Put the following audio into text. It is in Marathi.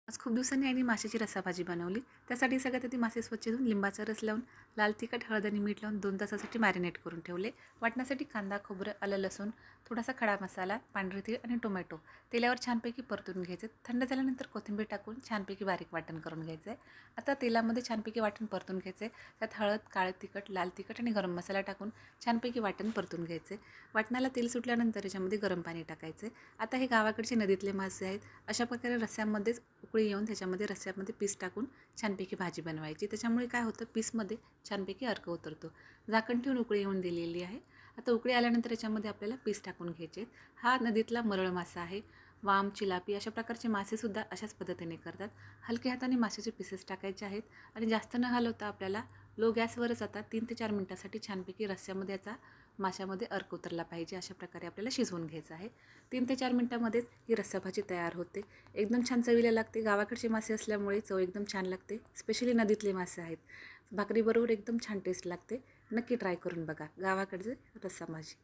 आज खूप दिवसांनी आईने माशाची रस्साभाजी बनवली. त्यासाठी सगळ्यात आधी मासे स्वच्छ धुवून लिंबाचा रस लावून लाल तिखट, हळद आणि मीठ लावून 2 तासासाठी मॅरिनेट करून ठेवले. वाटण्यासाठी कांदा, खोबरं, आलं, लसूण, थोडासा खडा मसाला, पांढरे तीळ आणि टोमॅटो तेलावर छानपैकी परतून घ्यायचे. थंड झाल्यानंतर कोथिंबीर टाकून छानपैकी बारीक वाटण करून घ्यायचं आहे. आता तेलामध्ये छानपैकी वाटण परतून घ्यायचं आहे. त्यात हळद, काळे तिखट, लाल तिखट आणि गरम मसाला टाकून छानपैकी वाटण परतून घ्यायचे. वाटणाला तेल सुटल्यानंतर याच्यामध्ये गरम पाणी टाकायचं आहे. आता हे गावाकडचे नदीतले मासे आहेत. अशा प्रकारे रस्स्यामध्येच उकळी येऊन त्याच्यामध्ये रस्स्यामध्ये पीस टाकून छानपैकी भाजी बनवायची. त्याच्यामुळे काय होतं, पीसमध्ये छानपैकी अर्क उतरतो. झाकण ठेवून उकळी येऊन दिलेली आहे. आता उकळी आल्यानंतर याच्यामध्ये आपल्याला पीस टाकून घ्यायचे. हा नदीतला मरळ मासा आहे. वाम, चिलापी अशा प्रकारचे मासेसुद्धा अशाच पद्धतीने करतात. हलक्या हाताने माशाचे पीसेस टाकायचे आहेत आणि जास्त न हलवता आपल्याला लो गॅसवरच आता 3 ते 4 मिनिटासाठी छानपैकी रस्स्यामध्ये याचा माशामध्ये अर्क उतरला पाहिजे. अशा प्रकारे आपल्याला शिजवून घ्यायचं आहे. 3 ते 4 मिनिटामध्येच ही रस्साभाजी तयार होते. एकदम छान चवीला लागते. गावाकडचे मासे असल्यामुळे चव एकदम छान लागते. स्पेशली नदीतले मासे आहेत. भाकरीबरोबर एकदम छान टेस्ट लागते. नक्की ट्राय करून बघा गावाकडचे रस्साभाजी.